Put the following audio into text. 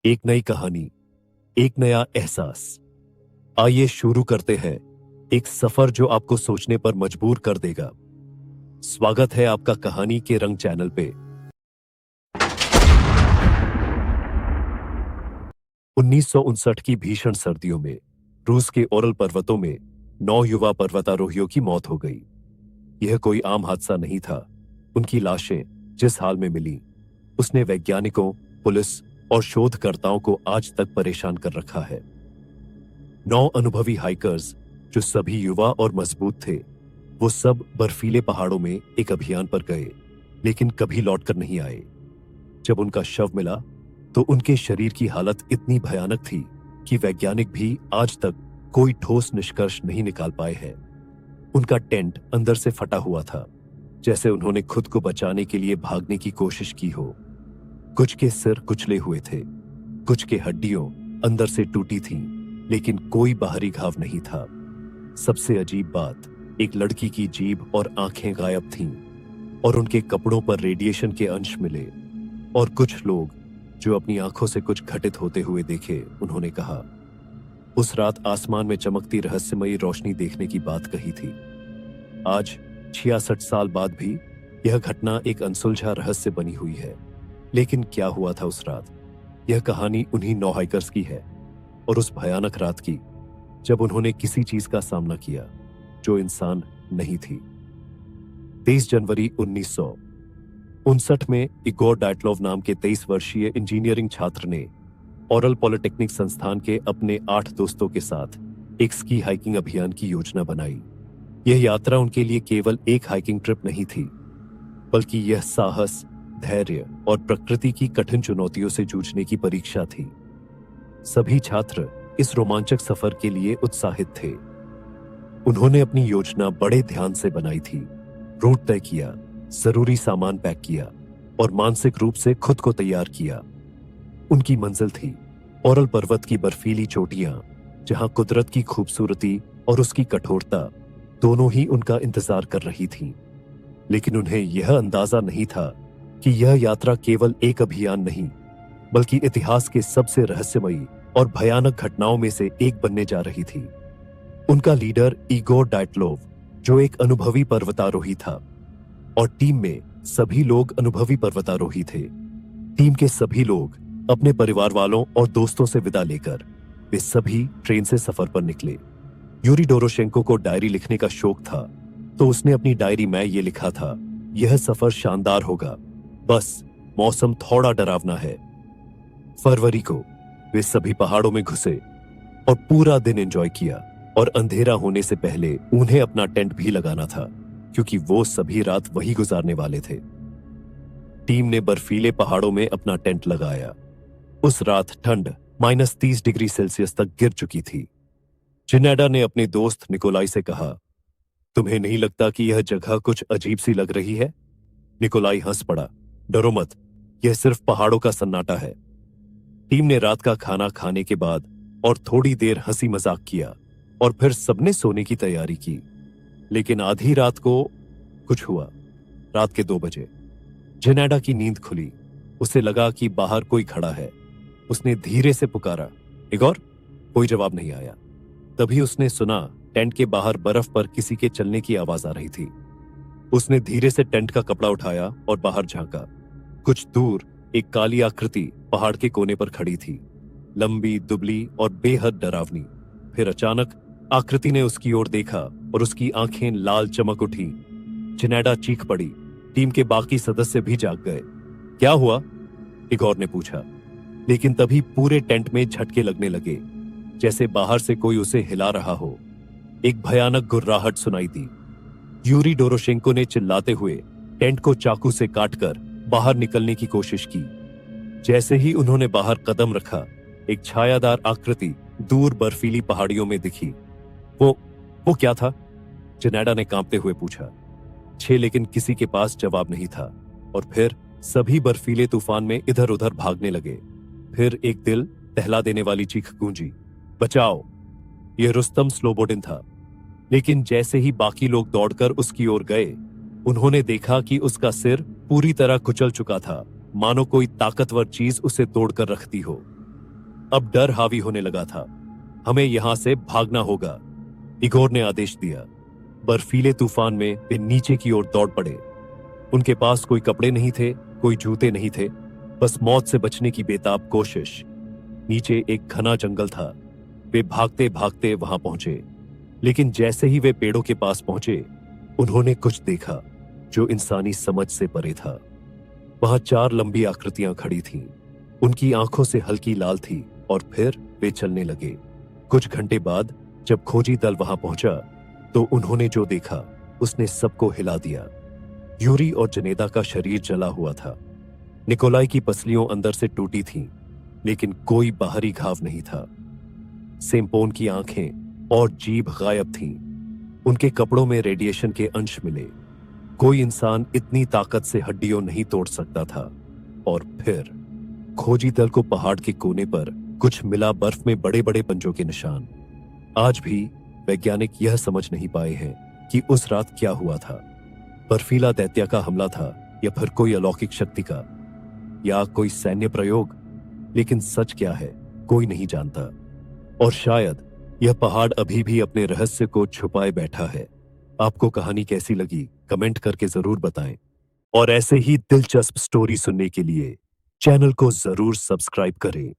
एक नई कहानी, एक नया एहसास। आइए शुरू करते हैं एक सफर जो आपको सोचने पर मजबूर कर देगा। स्वागत है आपका कहानी के रंग चैनल पे। 1959 की भीषण सर्दियों में रूस के ओरल पर्वतों में 9 युवा पर्वतारोहियों की मौत हो गई। यह कोई आम हादसा नहीं था। उनकी लाशें जिस हाल में मिली, उसने वैज्ञानिकों, पुलिस और शोधकर्ताओं को आज तक परेशान कर रखा है। 9 अनुभवी हाइकर्स, जो सभी युवा और मजबूत थे, वो सब बर्फीले पहाड़ों में एक अभियान पर गए, लेकिन कभी लौटकर नहीं आए। जब उनका शव मिला तो उनके शरीर की हालत इतनी भयानक थी कि वैज्ञानिक भी आज तक कोई ठोस निष्कर्ष नहीं निकाल पाए हैं। उनका टेंट अंदर से फटा हुआ था, जैसे उन्होंने खुद को बचाने के लिए भागने की कोशिश की हो। कुछ के सिर कुचले हुए थे, कुछ के हड्डियों अंदर से टूटी थीं, लेकिन कोई बाहरी घाव नहीं था। सबसे अजीब बात, एक लड़की की जीभ और आंखें गायब थीं और उनके कपड़ों पर रेडिएशन के अंश मिले। और कुछ लोग जो अपनी आंखों से कुछ घटित होते हुए देखे, उन्होंने कहा, उस रात आसमान में चमकती रहस्यमयी रोशनी देखने की बात कही थी। आज 66 साल बाद भी यह घटना एक अनसुलझा रहस्य बनी हुई है। लेकिन क्या हुआ था उस रात? यह कहानी उन्हीं 9 हाइकर्स की है और उस भयानक रात की जब उन्होंने किसी चीज का सामना किया जो इंसान नहीं थी। 23 जनवरी 1959 में इगोर डायटलोव नाम के 23 वर्षीय इंजीनियरिंग छात्र ने ओरल पॉलिटेक्निक संस्थान के अपने 8 दोस्तों के साथ एक स्की हाइकिंग अभियान की योजना बनाई। यह यात्रा उनके लिए केवल एक हाइकिंग ट्रिप नहीं थी, बल्कि यह साहस, धैर्य और प्रकृति की कठिन चुनौतियों से जूझने की परीक्षा थी। सभी छात्र इस रोमांचक सफर के लिए उत्साहित थे। उन्होंने अपनी योजना बड़े ध्यान से बनाई थी, रूट तय किया, जरूरी सामान पैक किया और मानसिक रूप से खुद को तैयार किया। उनकी मंजिल थी ओरल पर्वत की बर्फीली चोटियां, जहां कुदरत की खूबसूरती और उसकी कठोरता दोनों ही उनका इंतजार कर रही थीं। लेकिन उन्हें यह अंदाजा नहीं था कि यह यात्रा केवल एक अभियान नहीं, बल्कि इतिहास के सबसे रहस्यमयी और भयानक घटनाओं में से एक बनने जा रही थी। उनका लीडर इगोर डायटलोव, जो एक अनुभवी पर्वतारोही था, और टीम में सभी लोग अनुभवी पर्वतारोही थे। टीम के सभी लोग अपने परिवार वालों और दोस्तों से विदा लेकर वे सभी ट्रेन से सफर पर निकले। यूरी डोरोशेंको को डायरी लिखने का शौक था, तो उसने अपनी डायरी में ये लिखा था, यह सफर शानदार होगा, बस मौसम थोड़ा डरावना है। फरवरी को वे सभी पहाड़ों में घुसे और पूरा दिन एंजॉय किया, और अंधेरा होने से पहले उन्हें अपना टेंट भी लगाना था, क्योंकि वो सभी रात वही गुजारने वाले थे। टीम ने बर्फीले पहाड़ों में अपना टेंट लगाया। उस रात ठंड -30 डिग्री सेल्सियस तक गिर चुकी थी। जिनेडा ने अपने दोस्त निकोलाई से कहा, तुम्हें नहीं लगता कि यह जगह कुछ अजीब सी लग रही है? निकोलाई हंस पड़ा, डरो मत, यह सिर्फ पहाड़ों का सन्नाटा है। टीम ने रात का खाना खाने के बाद और थोड़ी देर हंसी मजाक किया और फिर सबने सोने की तैयारी की। लेकिन आधी रात को कुछ हुआ। रात के 2 बजे जिनेडा की नींद खुली। उसे लगा कि बाहर कोई खड़ा है। उसने धीरे से पुकारा, इगोर। कोई जवाब नहीं आया। तभी उसने सुना टेंट के बाहर बर्फ पर किसी के चलने की आवाज आ रही थी। उसने धीरे से टेंट का कपड़ा उठाया और बाहर झांका। कुछ दूर एक काली आकृति पहाड़ के कोने पर खड़ी थी, लंबी, दुबली और बेहद डरावनी। फिर अचानक आकृति ने उसकी ओर देखा और उसकी आंखें लाल चमक उठी। जिनेडा चीख पड़ी। टीम के बाकी सदस्य भी जाग गए। क्या हुआ? इगोर ने पूछा। लेकिन तभी पूरे टेंट में झटके लगने लगे, जैसे बाहर से कोई उसे हिला रहा हो। एक भयानक गुर्राहट सुनाई दी। यूरी डोरोशेंको ने चिल्लाते हुए टेंट को चाकू से काटकर बाहर निकलने की कोशिश की। जैसे ही उन्होंने बाहर कदम रखा, एक छायादार आकृति दूर बर्फीली पहाड़ियों में दिखी। वो क्या था? जिनेडा ने कांपते हुए पूछा। लेकिन किसी के पास जवाब नहीं था। और फिर सभी बर्फीले तूफान में इधर उधर भागने लगे। फिर एक दिल दहला देने वाली चीख गूंजी, बचाओ! यह रुस्तम स्लोबोडिन था। लेकिन जैसे ही बाकी लोग दौड़कर उसकी ओर गए, उन्होंने देखा कि उसका सिर पूरी तरह कुचल चुका था, मानो कोई ताकतवर चीज उसे तोड़कर रखती हो। अब डर हावी होने लगा था। हमें यहां से भागना होगा, इगोर ने आदेश दिया। बर्फीले तूफान में वे नीचे की ओर दौड़ पड़े। उनके पास कोई कपड़े नहीं थे, कोई जूते नहीं थे, बस मौत से बचने की बेताब कोशिश। नीचे एक घना जंगल था। वे भागते भागते वहां पहुंचे, लेकिन जैसे ही वे पेड़ों के पास पहुंचे, उन्होंने कुछ देखा जो इंसानी समझ से परे था। वहां 4 लंबी आकृतियां खड़ी थीं। उनकी आंखों से हल्की लाल थी और फिर वे चलने लगे। कुछ घंटे बाद जब खोजी दल वहां पहुंचा तो उन्होंने जो देखा उसने सबको हिला दिया। यूरी और जनेदा का शरीर जला हुआ था। निकोलाई की पसलियों अंदर से टूटी थीं, लेकिन कोई बाहरी घाव नहीं था। सेम्पोन की आंखें और जीभ गायब थीं। उनके कपड़ों में रेडिएशन के अंश मिले। कोई इंसान इतनी ताकत से हड्डियों नहीं तोड़ सकता था। और फिर खोजी दल को पहाड़ के कोने पर कुछ मिला, बर्फ में बड़े बड़े पंजों के निशान। आज भी वैज्ञानिक यह समझ नहीं पाए हैं कि उस रात क्या हुआ था। बर्फीला दैत्य का हमला था या फिर कोई अलौकिक शक्ति का, या कोई सैन्य प्रयोग। लेकिन सच क्या है कोई नहीं जानता। और शायद यह पहाड़ अभी भी अपने रहस्य को छुपाए बैठा है। आपको कहानी कैसी लगी कमेंट करके जरूर बताएं। और ऐसे ही दिलचस्प स्टोरी सुनने के लिए चैनल को जरूर सब्सक्राइब करें।